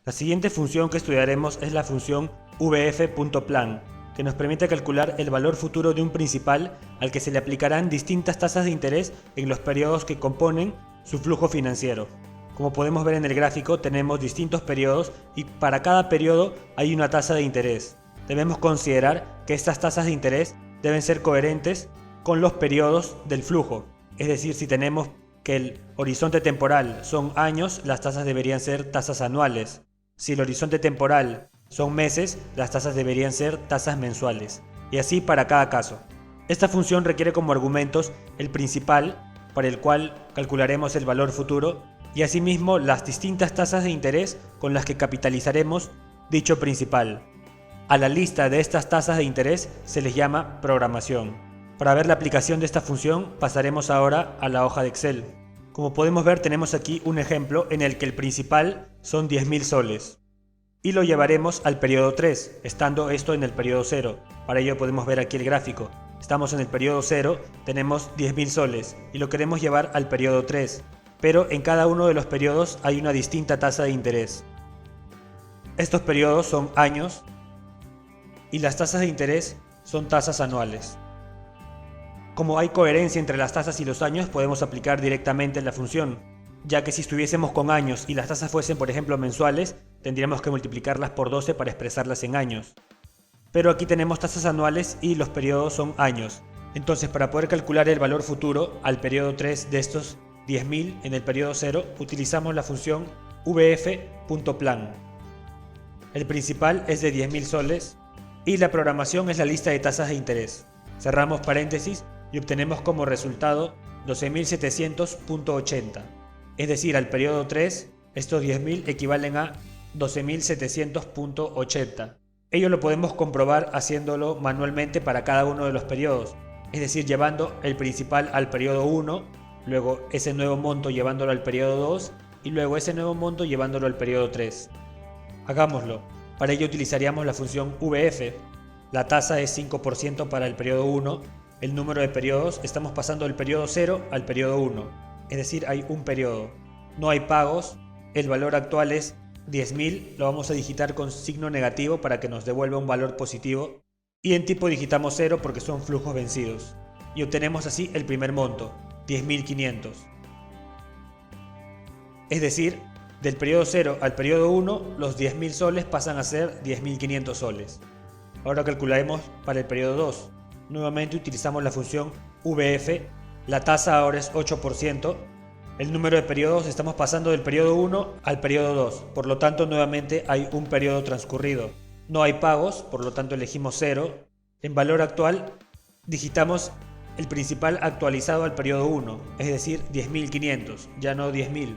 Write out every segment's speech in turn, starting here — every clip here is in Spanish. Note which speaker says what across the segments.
Speaker 1: La siguiente función que estudiaremos es la función vf.plan, que nos permite calcular el valor futuro de un principal al que se le aplicarán distintas tasas de interés en los periodos que componen su flujo financiero. Como podemos ver en el gráfico, tenemos distintos periodos y para cada periodo hay una tasa de interés. Debemos considerar que estas tasas de interés deben ser coherentes con los periodos del flujo. Es decir, si tenemos que el horizonte temporal son años, las tasas deberían ser tasas anuales. Si el horizonte temporal son meses, las tasas deberían ser tasas mensuales. Y así para cada caso. Esta función requiere como argumentos el principal, para el cual calcularemos el valor futuro, y asimismo las distintas tasas de interés con las que capitalizaremos dicho principal. A la lista de estas tasas de interés se les llama programación. Para ver la aplicación de esta función pasaremos ahora a la hoja de Excel. Como podemos ver, tenemos aquí un ejemplo en el que el principal son 10.000 soles y lo llevaremos al periodo 3, estando esto en el periodo 0. Para ello podemos ver aquí el gráfico. Estamos en el periodo 0, tenemos 10.000 soles y lo queremos llevar al periodo 3, pero en cada uno de los periodos hay una distinta tasa de interés. Estos periodos son años y las tasas de interés son tasas anuales. Como hay coherencia entre las tasas y los años, podemos aplicar directamente la función, ya que si estuviésemos con años y las tasas fuesen por ejemplo mensuales, tendríamos que multiplicarlas por 12 para expresarlas en años. Pero aquí tenemos tasas anuales y los periodos son años. Entonces, para poder calcular el valor futuro al periodo 3 de estos 10.000 en el periodo 0, utilizamos la función vf.plan. El principal es de 10.000 soles y la programación es la lista de tasas de interés. Cerramos paréntesis y obtenemos como resultado 12.700.80. Es decir, al periodo 3, estos 10.000 equivalen a 12.700.80. Ello lo podemos comprobar haciéndolo manualmente para cada uno de los periodos. Es decir, llevando el principal al periodo 1, luego ese nuevo monto llevándolo al periodo 2 y luego ese nuevo monto llevándolo al periodo 3. Hagámoslo. Para ello utilizaríamos la función VF. La tasa es 5% para el periodo 1. El número de periodos, estamos pasando del periodo 0 al periodo 1. Es decir, hay un periodo. No hay pagos. El valor actual es 10.000. Lo vamos a digitar con signo negativo para que nos devuelva un valor positivo. Y en tipo digitamos 0 porque son flujos vencidos. Y obtenemos así el primer monto, 10.500. Es decir, del periodo 0 al periodo 1, los 10.000 soles pasan a ser 10.500 soles. Ahora calcularemos para el periodo 2. Nuevamente utilizamos la función VF. La tasa ahora es 8%. El número de periodos, estamos pasando del periodo 1 al periodo 2. Por lo tanto, nuevamente hay un periodo transcurrido. No hay pagos, por lo tanto elegimos 0. En valor actual, digitamos el principal actualizado al periodo 1, es decir, 10.500, ya no 10.000.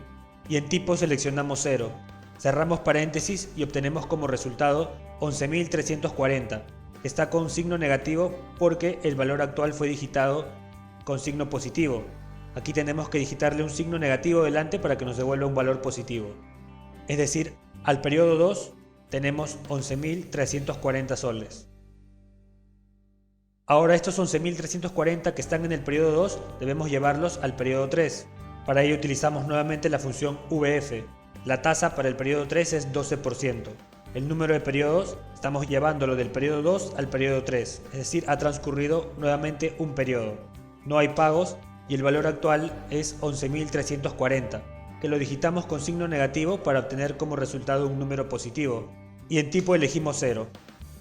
Speaker 1: Y en tipo seleccionamos 0. Cerramos paréntesis y obtenemos como resultado 11.340. Está con signo negativo porque el valor actual fue digitado con signo positivo. Aquí tenemos que digitarle un signo negativo delante para que nos devuelva un valor positivo. Es decir, al periodo 2 tenemos 11.340 soles. Ahora estos 11.340 que están en el periodo 2 debemos llevarlos al periodo 3. Para ello utilizamos nuevamente la función VF. La tasa para el periodo 3 es 12%. El número de periodos estamos llevándolo del periodo 2 al periodo 3, es decir, ha transcurrido nuevamente un periodo. No hay pagos y el valor actual es 11.340, que lo digitamos con signo negativo para obtener como resultado un número positivo. Y en tipo elegimos 0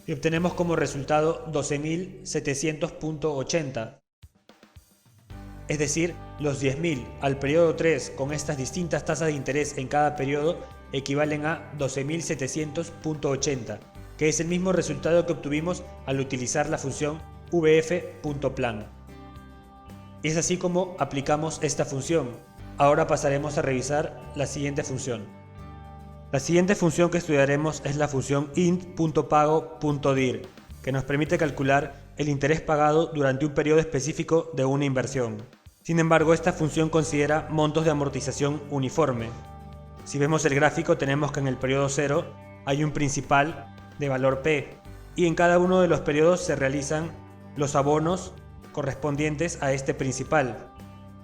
Speaker 1: y obtenemos como resultado 12.700.80. Es decir, los 10.000 al periodo 3 con estas distintas tasas de interés en cada periodo equivalen a 12.700.80, que es el mismo resultado que obtuvimos al utilizar la función vf.plan. Y es así como aplicamos esta función. Ahora pasaremos a revisar la siguiente función. La siguiente función que estudiaremos es la función int.pago.dir, que nos permite calcular el interés pagado durante un periodo específico de una inversión. Sin embargo, esta función considera montos de amortización uniforme. Si vemos el gráfico, tenemos que en el periodo 0 hay un principal de valor P y en cada uno de los periodos se realizan los abonos correspondientes a este principal.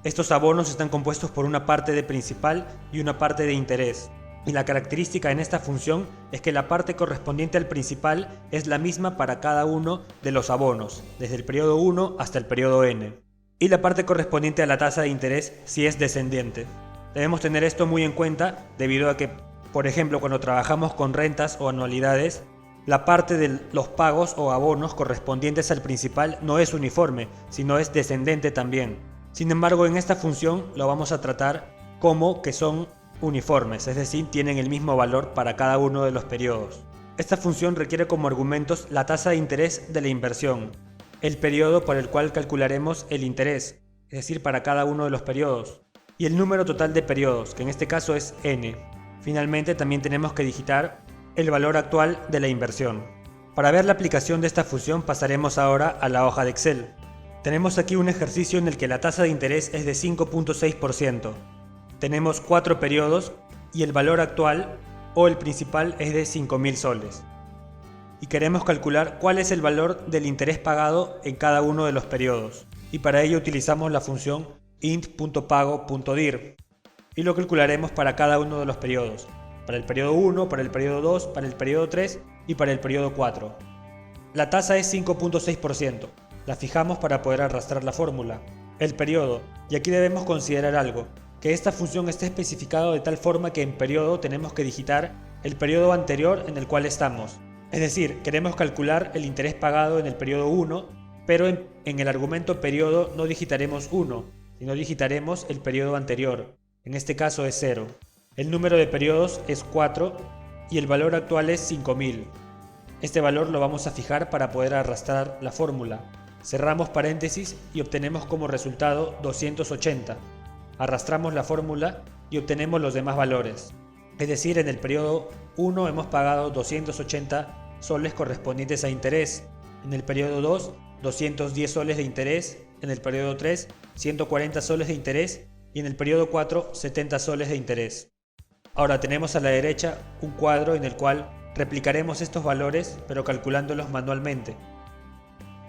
Speaker 1: Estos abonos están compuestos por una parte de principal y una parte de interés. Y la característica en esta función es que la parte correspondiente al principal es la misma para cada uno de los abonos, desde el periodo 1 hasta el periodo n. Y la parte correspondiente a la tasa de interés si es descendiente. Debemos tener esto muy en cuenta debido a que, por ejemplo, cuando trabajamos con rentas o anualidades, la parte de los pagos o abonos correspondientes al principal no es uniforme, sino es descendente también. Sin embargo, en esta función lo vamos a tratar como que son uniformes, es decir, tienen el mismo valor para cada uno de los periodos. Esta función requiere como argumentos la tasa de interés de la inversión, el periodo por el cual calcularemos el interés, es decir, para cada uno de los periodos, y el número total de periodos, que en este caso es n. Finalmente, también tenemos que digitar el valor actual de la inversión. Para ver la aplicación de esta función pasaremos ahora a la hoja de Excel. Tenemos aquí un ejercicio en el que la tasa de interés es de 5.6%. Tenemos 4 periodos y el valor actual o el principal es de 5.000 soles. Y queremos calcular cuál es el valor del interés pagado en cada uno de los periodos. Y para ello utilizamos la función int.pago.dir y lo calcularemos para cada uno de los periodos. Para el periodo 1, para el periodo 2, para el periodo 3 y para el periodo 4. La tasa es 5.6%. La fijamos para poder arrastrar la fórmula. El periodo, y aquí debemos considerar algo, que esta función esté especificado de tal forma que en periodo tenemos que digitar el periodo anterior en el cual estamos. Es decir, queremos calcular el interés pagado en el periodo 1, pero en el argumento periodo no digitaremos 1, sino digitaremos el periodo anterior. En este caso es 0. El número de periodos es 4 y el valor actual es 5.000. Este valor lo vamos a fijar para poder arrastrar la fórmula. Cerramos paréntesis y obtenemos como resultado 280. Arrastramos la fórmula y obtenemos los demás valores. Es decir, en el periodo 1 hemos pagado 280 soles correspondientes a interés. En el periodo 2, 210 soles de interés. En el periodo 3, 140 soles de interés. Y en el periodo 4, 70 soles de interés. Ahora tenemos a la derecha un cuadro en el cual replicaremos estos valores, pero calculándolos manualmente.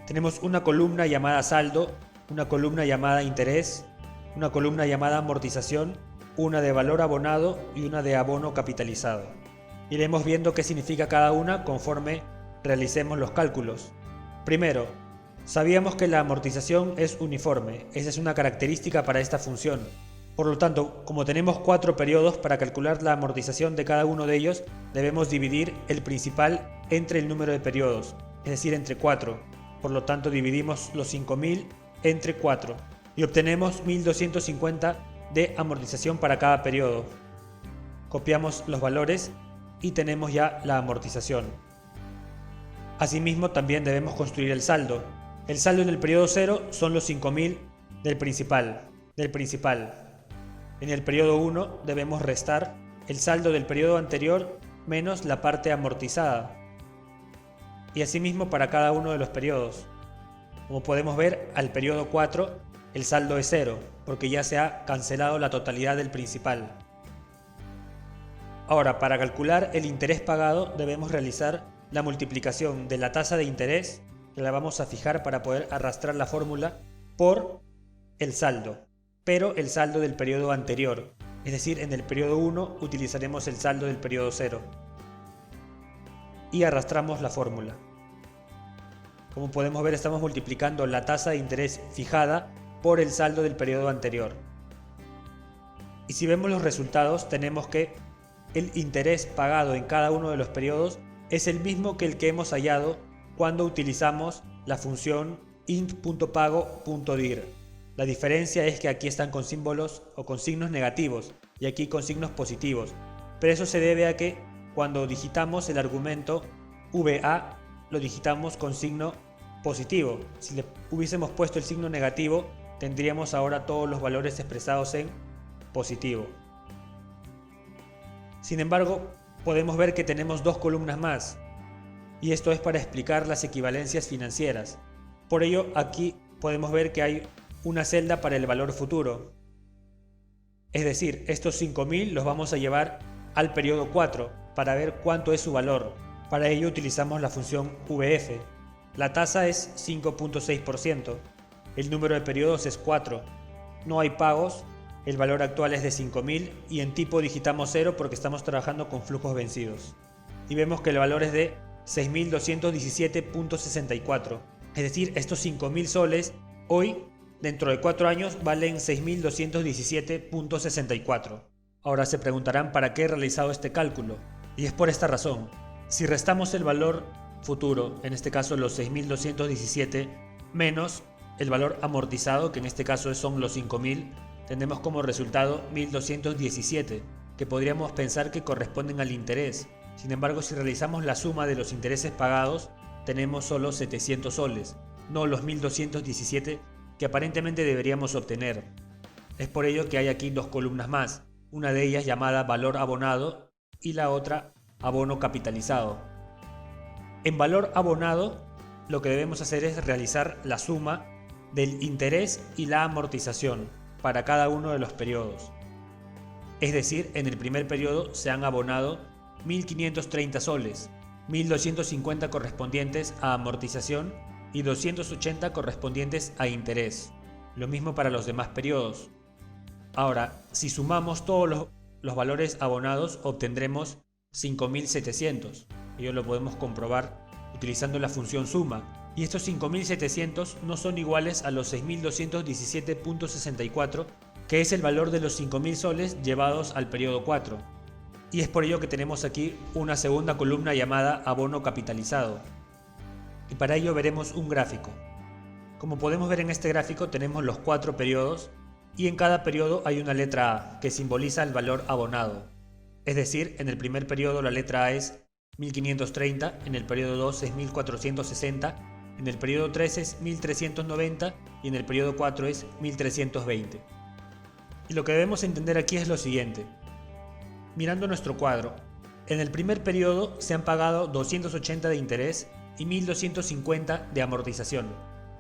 Speaker 1: Tenemos una columna llamada saldo, una columna llamada interés, una columna llamada amortización, una de valor abonado y una de abono capitalizado. Iremos viendo qué significa cada una conforme realicemos los cálculos. Primero, sabíamos que la amortización es uniforme, esa es una característica para esta función. Por lo tanto, como tenemos 4 periodos para calcular la amortización de cada uno de ellos, debemos dividir el principal entre el número de periodos, es decir, entre 4. Por lo tanto, dividimos los 5.000 entre 4 y obtenemos 1.250 de amortización para cada periodo. Copiamos los valores y tenemos ya la amortización. Asimismo, también debemos construir el saldo. El saldo en el periodo 0 son los 5.000 del principal. En el periodo 1 debemos restar el saldo del periodo anterior menos la parte amortizada. Y asimismo para cada uno de los periodos. Como podemos ver, al periodo 4 el saldo es 0, porque ya se ha cancelado la totalidad del principal. Ahora, para calcular el interés pagado debemos realizar la multiplicación de la tasa de interés, que la vamos a fijar para poder arrastrar la fórmula, por el saldo, pero el saldo del periodo anterior. Es decir, en el periodo 1 utilizaremos el saldo del periodo 0. Y arrastramos la fórmula. Como podemos ver, estamos multiplicando la tasa de interés fijada por el saldo del periodo anterior. Y si vemos los resultados, tenemos que el interés pagado en cada uno de los periodos es el mismo que el que hemos hallado cuando utilizamos la función int.pago.dir. La diferencia es que aquí están con símbolos o con signos negativos y aquí con signos positivos. Pero eso se debe a que cuando digitamos el argumento VA lo digitamos con signo positivo. Si le hubiésemos puesto el signo negativo, tendríamos ahora todos los valores expresados en positivo. Sin embargo, podemos ver que tenemos 2 columnas más, y esto es para explicar las equivalencias financieras. Por ello, aquí podemos ver que hay una celda para el valor futuro. Es decir, estos 5.000 los vamos a llevar al periodo 4 para ver cuánto es su valor. Para ello utilizamos la función VF. La tasa es 5.6%. El número de periodos es 4. No hay pagos El valor actual es de 5000 y en tipo digitamos 0 porque estamos trabajando con flujos vencidos. Y vemos que el valor es de 6217.64. Es decir, estos 5000 soles hoy, dentro de 4 años, valen 6217.64. Ahora se preguntarán para qué he realizado este cálculo. Y es por esta razón. Si restamos el valor futuro, en este caso los 6217, menos el valor amortizado, que en este caso son los 5000, tendremos como resultado 1217, que podríamos pensar que corresponden al interés. Sin embargo, si realizamos la suma de los intereses pagados, tenemos solo 700 soles, no los 1217 que aparentemente deberíamos obtener. Es por ello que hay aquí dos columnas más, una de ellas llamada valor abonado y la otra abono capitalizado. En valor abonado, lo que debemos hacer es realizar la suma del interés y la amortización para cada uno de los periodos. Es decir, en el primer periodo se han abonado 1530 soles, 1250 correspondientes a amortización y 280 correspondientes a interés. Lo mismo para los demás periodos. Ahora, si sumamos todos los valores abonados, obtendremos 5700. Ello lo podemos comprobar utilizando la función suma. Y estos 5700 no son iguales a los 6217.64, que es el valor de los 5000 soles llevados al periodo 4. Y es por ello que tenemos aquí una segunda columna llamada abono capitalizado. Y para ello veremos un gráfico. Como podemos ver en este gráfico tenemos los 4 periodos y en cada periodo hay una letra A que simboliza el valor abonado. Es decir, en el primer periodo la letra A es 1530, en el periodo 2 es 1460, en el periodo 3 es 1390 y en el periodo 4 es 1320. Y lo que debemos entender aquí es lo siguiente. Mirando nuestro cuadro, en el primer periodo se han pagado 280 de interés y 1250 de amortización,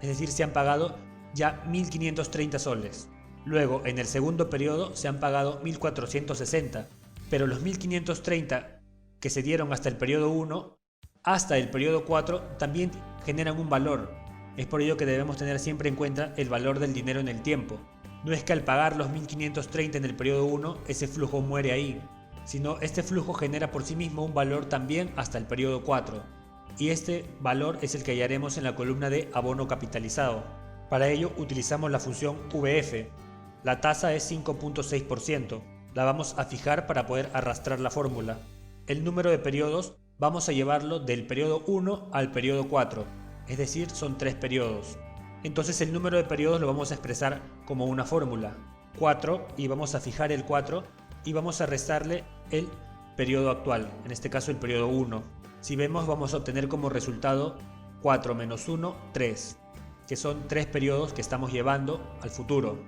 Speaker 1: es decir, se han pagado ya 1530 soles. Luego, en el segundo periodo se han pagado 1460, pero los 1530 que se dieron hasta el periodo 1 hasta el periodo 4 también generan un valor. Es por ello que debemos tener siempre en cuenta el valor del dinero en el tiempo. No es que al pagar los 1530 en el periodo 1 ese flujo muere ahí, sino este flujo genera por sí mismo un valor también hasta el periodo 4. Y este valor es el que hallaremos en la columna de abono capitalizado. Para ello utilizamos la función VF. La tasa es 5.6%. La vamos a fijar para poder arrastrar la fórmula. El número de periodos vamos a llevarlo del periodo 1 al periodo 4, es decir, son 3 periodos. Entonces el número de periodos lo vamos a expresar como una fórmula, 4, y vamos a fijar el 4 y vamos a restarle el periodo actual, en este caso el periodo 1. Si vemos, vamos a obtener como resultado 4 menos 1, 3, que son 3 periodos que estamos llevando al futuro.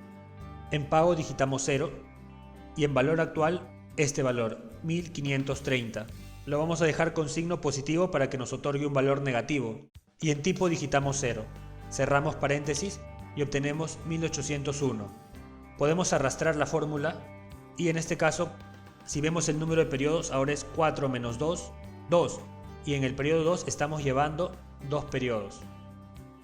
Speaker 1: En pago digitamos 0 y en valor actual este valor, 1530. Lo vamos a dejar con signo positivo para que nos otorgue un valor negativo. Y en tipo digitamos 0. Cerramos paréntesis y obtenemos 1801. Podemos arrastrar la fórmula y en este caso, si vemos el número de periodos, ahora es 4 menos 2, 2. Y en el periodo 2 estamos llevando 2 periodos.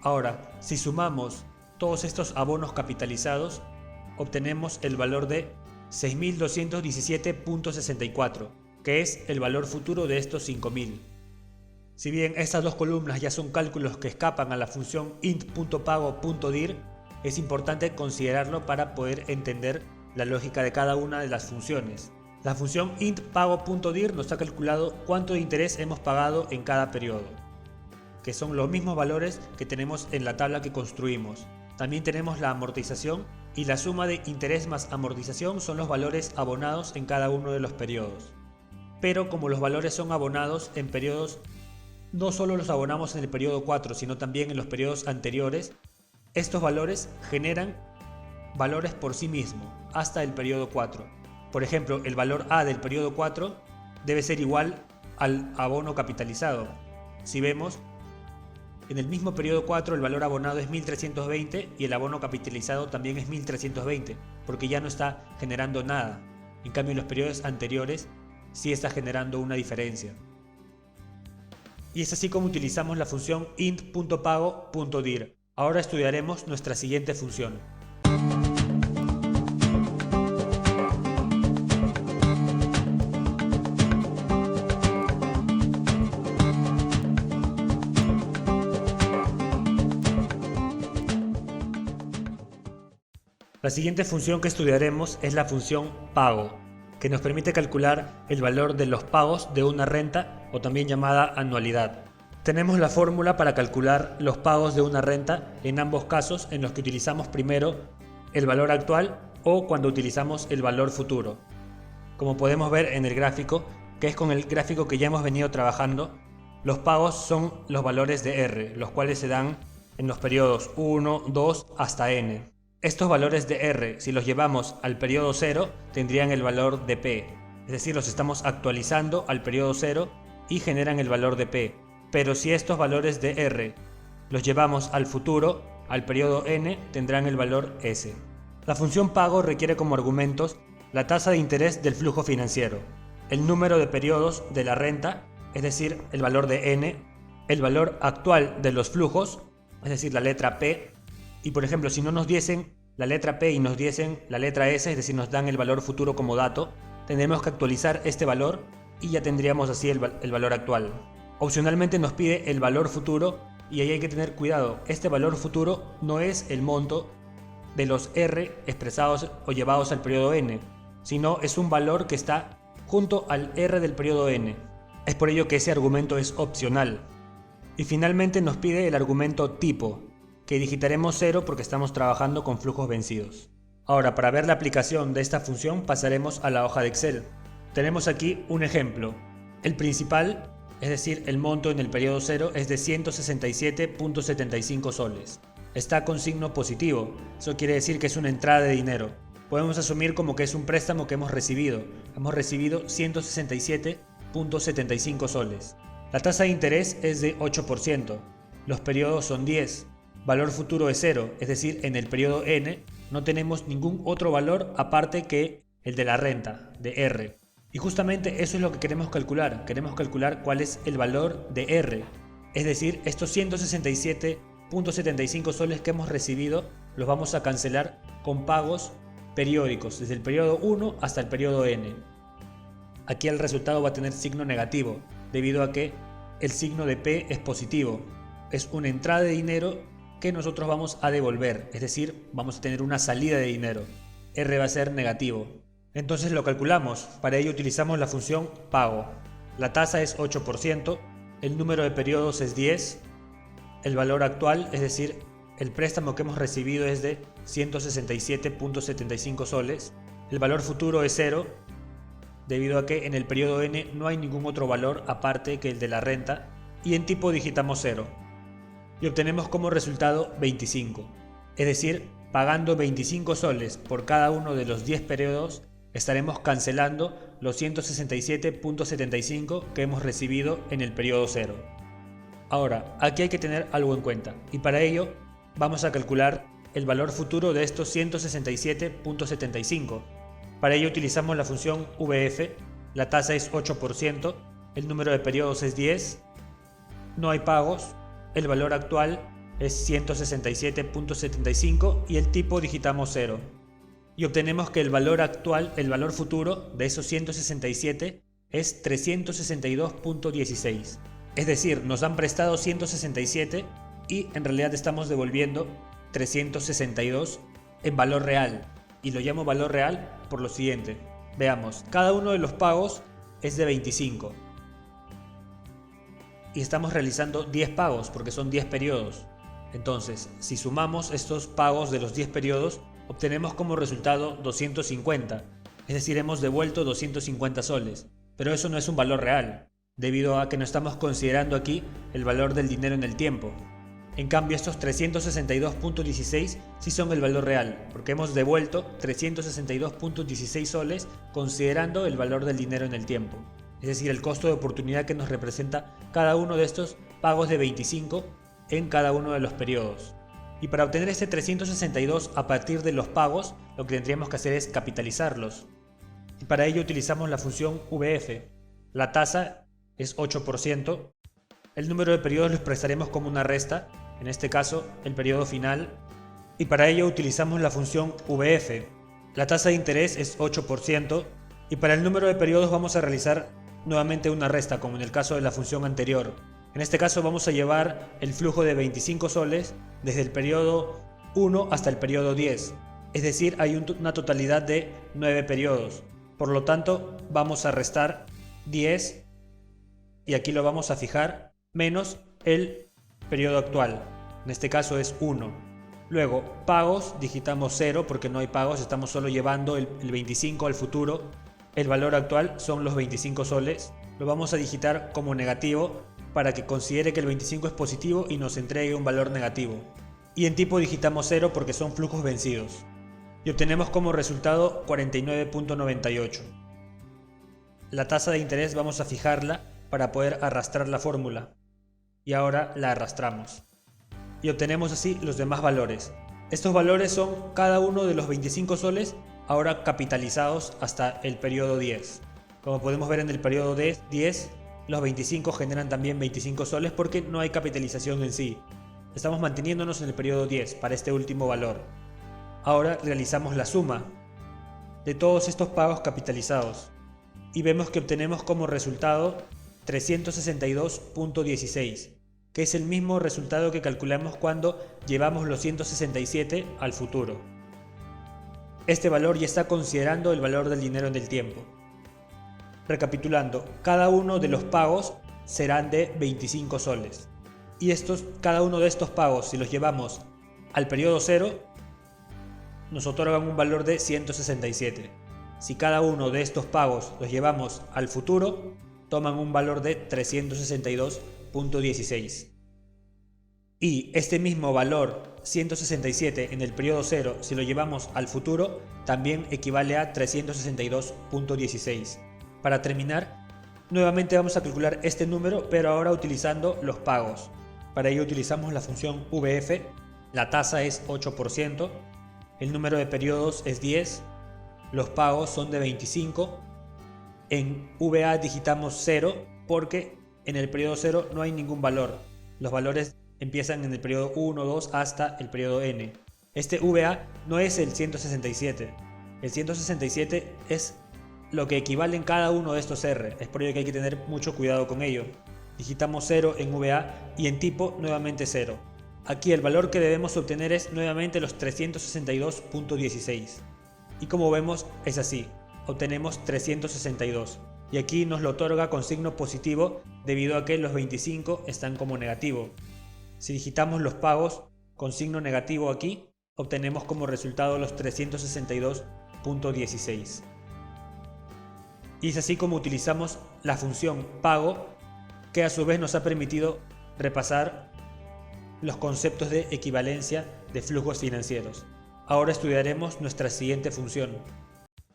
Speaker 1: Ahora, si sumamos todos estos abonos capitalizados, obtenemos el valor de 6217.64. que es el valor futuro de estos 5000. Si bien estas dos columnas ya son cálculos que escapan a la función int.pago.dir, es importante considerarlo para poder entender la lógica de cada una de las funciones. La función int.pago.dir nos ha calculado cuánto de interés hemos pagado en cada periodo, que son los mismos valores que tenemos en la tabla que construimos. También tenemos la amortización y la suma de interés más amortización son los valores abonados en cada uno de los periodos. Pero como los valores son abonados en periodos, no solo los abonamos en el periodo 4, sino también en los periodos anteriores, estos valores generan valores por sí mismos hasta el periodo 4. Por ejemplo, el valor A del periodo 4 debe ser igual al abono capitalizado. Si vemos, en el mismo periodo 4 el valor abonado es 1320 y el abono capitalizado también es 1320, porque ya no está generando nada. En cambio, en los periodos anteriores sí está generando una diferencia. Y es así como utilizamos la función int.pago.dir. Ahora estudiaremos nuestra siguiente función. La siguiente función que estudiaremos es la función pago, que nos permite calcular el valor de los pagos de una renta o también llamada anualidad. Tenemos la fórmula para calcular los pagos de una renta en ambos casos en los que utilizamos primero el valor actual o cuando utilizamos el valor futuro. Como podemos ver en el gráfico, que es con el gráfico que ya hemos venido trabajando, los pagos son los valores de R, los cuales se dan en los periodos 1, 2 hasta n. Estos valores de R, si los llevamos al periodo 0, tendrían el valor de P, es decir, los estamos actualizando al periodo 0 y generan el valor de P. Pero si estos valores de R los llevamos al futuro, al periodo n, tendrán el valor S. La función pago requiere como argumentos la tasa de interés del flujo financiero, el número de periodos de la renta, es decir, el valor de n, el valor actual de los flujos, es decir, la letra P, y por ejemplo, si no nos diesen la letra P y nos diesen la letra S, es decir, nos dan el valor futuro como dato, tendremos que actualizar este valor y ya tendríamos así el valor actual. Opcionalmente nos pide el valor futuro y ahí hay que tener cuidado, este valor futuro no es el monto de los R expresados o llevados al periodo n, sino es un valor que está junto al R del periodo n. Es por ello que ese argumento es opcional. Y finalmente nos pide el argumento tipo, que digitaremos 0 porque estamos trabajando con flujos vencidos. Ahora, para ver la aplicación de esta función pasaremos a la hoja de Excel. Tenemos aquí un ejemplo. El principal, es decir, el monto en el periodo 0 es de 167.75 soles. Está con signo positivo, eso quiere decir que es una entrada de dinero. Podemos asumir como que es un préstamo que hemos recibido. Hemos recibido 167.75 soles. La tasa de interés es de 8%. Los periodos son 10. Valor futuro es 0, es decir, en el periodo n no tenemos ningún otro valor aparte que el de la renta, de R. Y justamente eso es lo que queremos calcular. Queremos calcular cuál es el valor de R. Es decir, estos 167.75 soles que hemos recibido los vamos a cancelar con pagos periódicos, desde el periodo 1 hasta el periodo n. Aquí el resultado va a tener signo negativo, debido a que el signo de P es positivo. Es una entrada de dinero que nosotros vamos a devolver, es decir, vamos a tener una salida de dinero. R va a ser negativo. Entonces lo calculamos, para ello utilizamos la función pago. La tasa es 8%, el número de periodos es 10, el valor actual, es decir, el préstamo que hemos recibido es de 167.75 soles, el valor futuro es 0, debido a que en el periodo n no hay ningún otro valor aparte que el de la renta, y en tipo digitamos 0. Y obtenemos como resultado 25, es decir, pagando 25 soles por cada uno de los 10 periodos, estaremos cancelando los 167.75 que hemos recibido en el periodo 0. Ahora, aquí hay que tener algo en cuenta, y para ello vamos a calcular el valor futuro de estos 167.75. Para ello utilizamos la función VF, la tasa es 8%, el número de periodos es 10, no hay pagos, el valor actual es 167.75 y el tipo digitamos 0. Y obtenemos que el valor actual, el valor futuro de esos 167 es 362.16. Es decir, nos han prestado 167 y en realidad estamos devolviendo 362 en valor real. Y lo llamo valor real por lo siguiente. Veamos, cada uno de los pagos es de 25. Y estamos realizando 10 pagos porque son 10 periodos. Entonces, si sumamos estos pagos de los 10 periodos, obtenemos como resultado 250. Es decir, hemos devuelto 250 soles. Pero eso no es un valor real, debido a que no estamos considerando aquí el valor del dinero en el tiempo. En cambio, estos 362.16 sí son el valor real, porque hemos devuelto 362.16 soles considerando el valor del dinero en el tiempo. Es decir, el costo de oportunidad que nos representa cada uno de estos pagos de 25 en cada uno de los periodos. Y para obtener este 362 a partir de los pagos, lo que tendríamos que hacer es capitalizarlos. Y para ello utilizamos la función VF. La tasa es 8%. El número de periodos lo expresaremos como una resta, en este caso el periodo final. Y para ello utilizamos la función VF. La tasa de interés es 8%. Y para el número de periodos vamos a realizar nuevamente una resta, como en el caso de la función anterior. En este caso vamos a llevar el flujo de 25 soles desde el periodo 1 hasta el periodo 10. Es decir, hay una totalidad de 9 periodos. Por lo tanto, vamos a restar 10 y aquí lo vamos a fijar menos el periodo actual. En este caso es 1. Luego, pagos, digitamos 0 porque no hay pagos, estamos solo llevando el 25 al futuro. El valor actual son los 25 soles. Lo vamos a digitar como negativo para que considere que el 25 es positivo y nos entregue un valor negativo. Y en tipo digitamos 0 porque son flujos vencidos. Y obtenemos como resultado 49.98. La tasa de interés vamos a fijarla para poder arrastrar la fórmula. Y ahora la arrastramos. Y obtenemos así los demás valores. Estos valores son cada uno de los 25 soles ahora capitalizados hasta el periodo 10. Como podemos ver en el periodo 10, los 25 generan también 25 soles porque no hay capitalización en sí. Estamos manteniéndonos en el periodo 10 para este último valor. Ahora realizamos la suma de todos estos pagos capitalizados y vemos que obtenemos como resultado 362.16, que es el mismo resultado que calculamos cuando llevamos los 167 al futuro. Este valor ya está considerando el valor del dinero en el tiempo. Recapitulando, cada uno de los pagos serán de 25 soles. Y cada uno de estos pagos, si los llevamos al periodo 0, nos otorgan un valor de 167. Si cada uno de estos pagos los llevamos al futuro, toman un valor de 362.16. Y este mismo valor 167 en el periodo 0, si lo llevamos al futuro, también equivale a 362.16. Para terminar, nuevamente vamos a calcular este número, pero ahora utilizando los pagos. Para ello utilizamos la función VF, la tasa es 8%, el número de periodos es 10, los pagos son de 25, en VA digitamos 0 porque en el periodo 0 no hay ningún valor, los valores empiezan en el periodo 1, 2 hasta el periodo n. Este VA no es el 167, el 167 es lo que equivale en cada uno de estos R, es por ello que hay que tener mucho cuidado con ello. Digitamos 0 en VA y en tipo nuevamente 0. Aquí el valor que debemos obtener es nuevamente los 362.16. Y como vemos es así, obtenemos 362. Y aquí nos lo otorga con signo positivo debido a que los 25 están como negativo. Si digitamos los pagos con signo negativo aquí, obtenemos como resultado los 362.16. Y es así como utilizamos la función pago, que a su vez nos ha permitido repasar los conceptos de equivalencia de flujos financieros. Ahora estudiaremos nuestra siguiente función.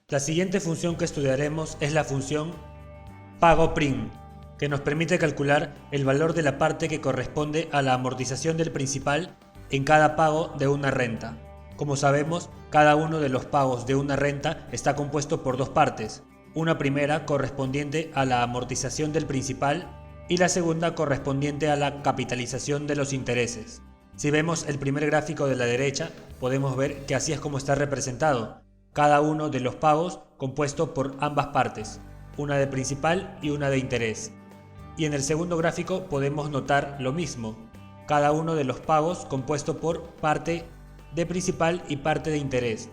Speaker 1: La siguiente función que estudiaremos es la función pago prim, que nos permite calcular el valor de la parte que corresponde a la amortización del principal en cada pago de una renta. Como sabemos, cada uno de los pagos de una renta está compuesto por dos partes, una primera correspondiente a la amortización del principal y la segunda correspondiente a la capitalización de los intereses. Si vemos el primer gráfico de la derecha, podemos ver que así es como está representado, cada uno de los pagos compuesto por ambas partes, una de principal y una de interés. Y en el segundo gráfico podemos notar lo mismo, cada uno de los pagos compuesto por parte de principal y parte de interés.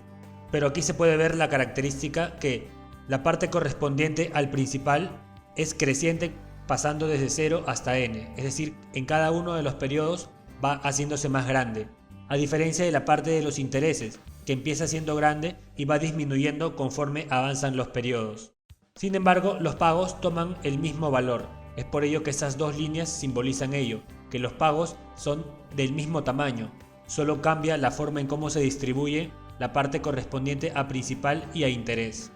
Speaker 1: Pero aquí se puede ver la característica que la parte correspondiente al principal es creciente pasando desde 0 hasta n, es decir, en cada uno de los periodos va haciéndose más grande, a diferencia de la parte de los intereses, que empieza siendo grande y va disminuyendo conforme avanzan los periodos. Sin embargo, los pagos toman el mismo valor, es por ello que estas dos líneas simbolizan ello, que los pagos son del mismo tamaño, solo cambia la forma en cómo se distribuye la parte correspondiente a principal y a interés.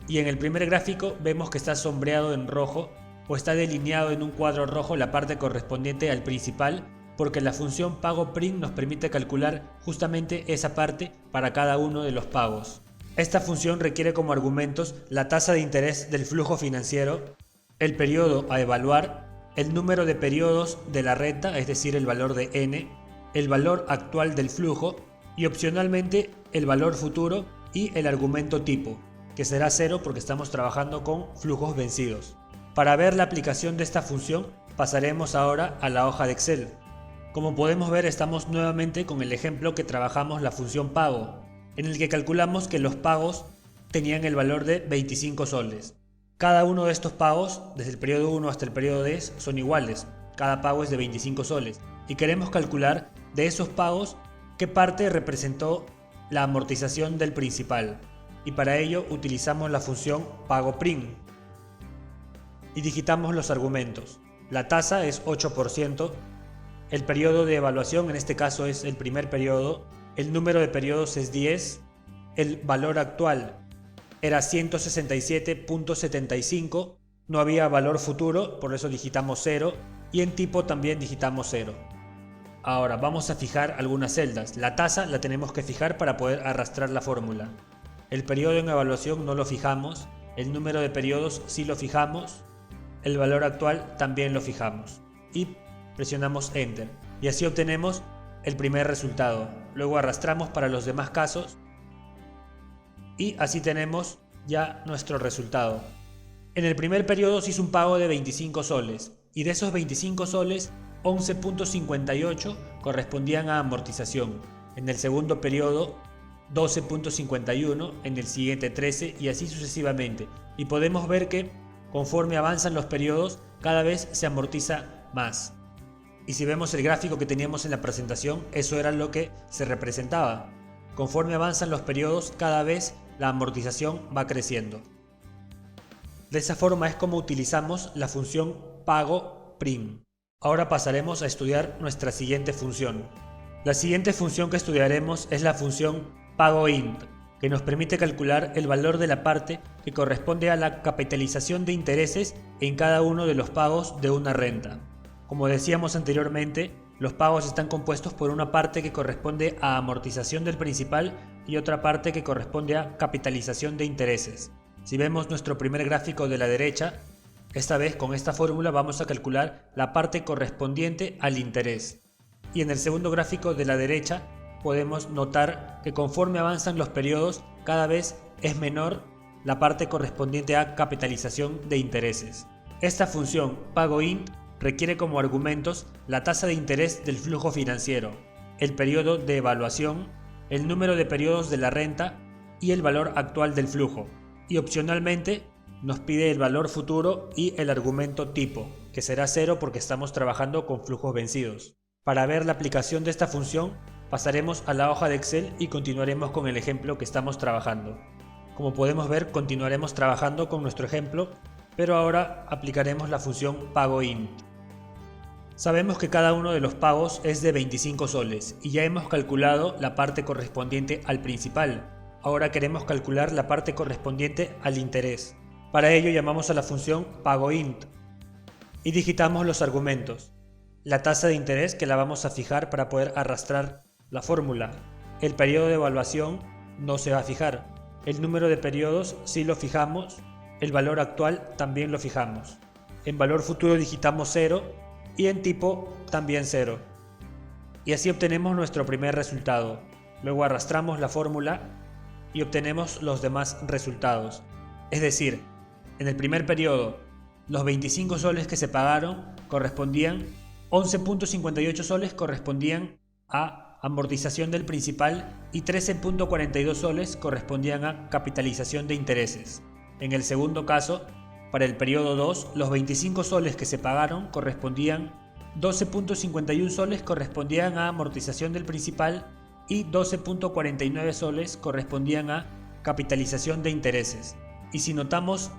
Speaker 1: Y en el primer gráfico vemos que está sombreado en rojo o está delineado en un cuadro rojo la parte correspondiente al principal, porque la función pago prim nos permite calcular justamente esa parte para cada uno de los pagos. Esta función requiere como argumentos la tasa de interés del flujo financiero, el periodo a evaluar, el número de periodos de la renta, es decir, el valor de n, el valor actual del flujo y opcionalmente el valor futuro y el argumento tipo, que será 0 porque estamos trabajando con flujos vencidos. Para ver la aplicación de esta función pasaremos ahora a la hoja de Excel. Como podemos ver, estamos nuevamente con el ejemplo que trabajamos la función pago. en el que calculamos que los pagos tenían el valor de 25 soles. Cada uno de estos pagos, desde el periodo 1 hasta el periodo 10, son iguales. Cada pago es de 25 soles. Y queremos calcular de esos pagos qué parte representó la amortización del principal. Y para ello utilizamos la función pago_prim. Y digitamos los argumentos. La tasa es 8%. El periodo de evaluación, en este caso es el primer periodo. El número de periodos es 10. El valor actual era 167.75, no había valor futuro, por eso digitamos 0, y en tipo también digitamos 0. Ahora vamos a fijar algunas celdas. La tasa la tenemos que fijar para poder arrastrar la fórmula. El periodo en evaluación no lo fijamos, el número de periodos sí lo fijamos, el valor actual también lo fijamos. Y presionamos Enter. Y así obtenemos el primer resultado. Luego arrastramos para los demás casos. Y así tenemos ya nuestro resultado. En el primer periodo se hizo un pago de 25 soles y de esos 25 soles 11.58 correspondían a amortización. En el segundo periodo 12.51, en el siguiente 13 y así sucesivamente. Y podemos ver que conforme avanzan los periodos cada vez se amortiza más. Y si vemos el gráfico que teníamos en la presentación, eso era lo que se representaba. Conforme avanzan los periodos, cada vez la amortización va creciendo. De esa forma es como utilizamos la función pago_prim. Ahora pasaremos a estudiar nuestra siguiente función. La siguiente función que estudiaremos es la función pago_int, que nos permite calcular el valor de la parte que corresponde a la capitalización de intereses en cada uno de los pagos de una renta. Como decíamos anteriormente, los pagos están compuestos por una parte que corresponde a amortización del principal y otra parte que corresponde a capitalización de intereses. Si vemos nuestro primer gráfico de la derecha, esta vez con esta fórmula vamos a calcular la parte correspondiente al interés. Y en el segundo gráfico de la derecha podemos notar que conforme avanzan los periodos cada vez es menor la parte correspondiente a capitalización de intereses. Esta función pago_int requiere como argumentos la tasa de interés del flujo financiero, el periodo de evaluación, el número de periodos de la renta y el valor actual del flujo. Y opcionalmente nos pide el valor futuro y el argumento tipo, que será 0 porque estamos trabajando con flujos vencidos. Para ver la aplicación de esta función pasaremos a la hoja de Excel y continuaremos con el ejemplo que estamos trabajando. Como podemos ver, continuaremos trabajando con nuestro ejemplo, pero ahora aplicaremos la función pago_int. Sabemos que cada uno de los pagos es de 25 soles y ya hemos calculado la parte correspondiente al principal. Ahora queremos calcular la parte correspondiente al interés. Para ello llamamos a la función pago_int y digitamos los argumentos. La tasa de interés, que la vamos a fijar para poder arrastrar la fórmula. El periodo de evaluación no se va a fijar. El número de periodos sí lo fijamos. El valor actual también lo fijamos. En valor futuro digitamos 0 y en tipo también 0. Y así obtenemos nuestro primer resultado. Luego arrastramos la fórmula y obtenemos los demás resultados. Es decir, en el primer periodo, los 25 soles que se pagaron correspondían, 11.58 soles correspondían a amortización del principal y 13.42 soles correspondían a capitalización de intereses. En el segundo caso, para el periodo 2, los 25 soles que se pagaron correspondían, 12.51 soles correspondían a amortización del principal y 12.49 soles correspondían a capitalización de intereses. Y si notamos,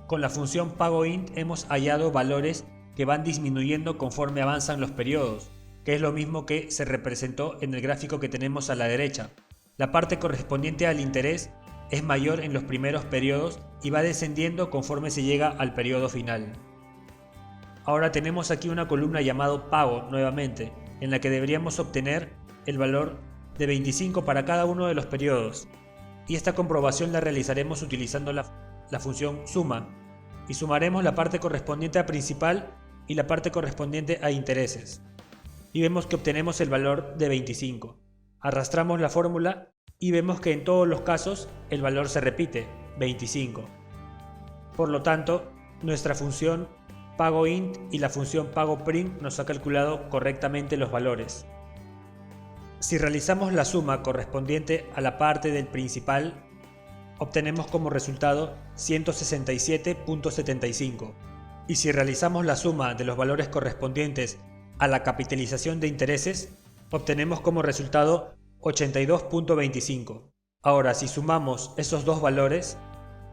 Speaker 1: con la función pago_int hemos hallado valores que van disminuyendo conforme avanzan los periodos, que es lo mismo que se representó en el gráfico que tenemos a la derecha. La parte correspondiente al interés es mayor en los primeros periodos y va descendiendo conforme se llega al periodo final. Ahora tenemos aquí una columna llamado pago nuevamente, en la que deberíamos obtener el valor de 25 para cada uno de los periodos. Y esta comprobación la realizaremos utilizando la función suma. Y sumaremos la parte correspondiente a principal y la parte correspondiente a intereses. Y vemos que obtenemos el valor de 25. Arrastramos la fórmula y vemos que en todos los casos el valor se repite, 25. Por lo tanto, nuestra función pago_int y la función pago_prim nos ha calculado correctamente los valores. Si realizamos la suma correspondiente a la parte del principal, obtenemos como resultado 167.75. Y si realizamos la suma de los valores correspondientes a la capitalización de intereses, obtenemos como resultado 82.25. Ahora, si sumamos esos dos valores,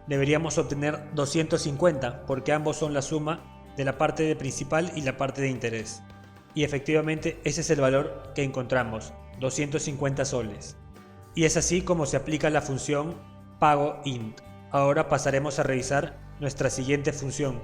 Speaker 1: deberíamos obtener 250, porque ambos son la suma de la parte de principal y la parte de interés. Y efectivamente ese es el valor que encontramos, 250 soles. Y es así como se aplica la función pago int. Ahora pasaremos a revisar nuestra siguiente función,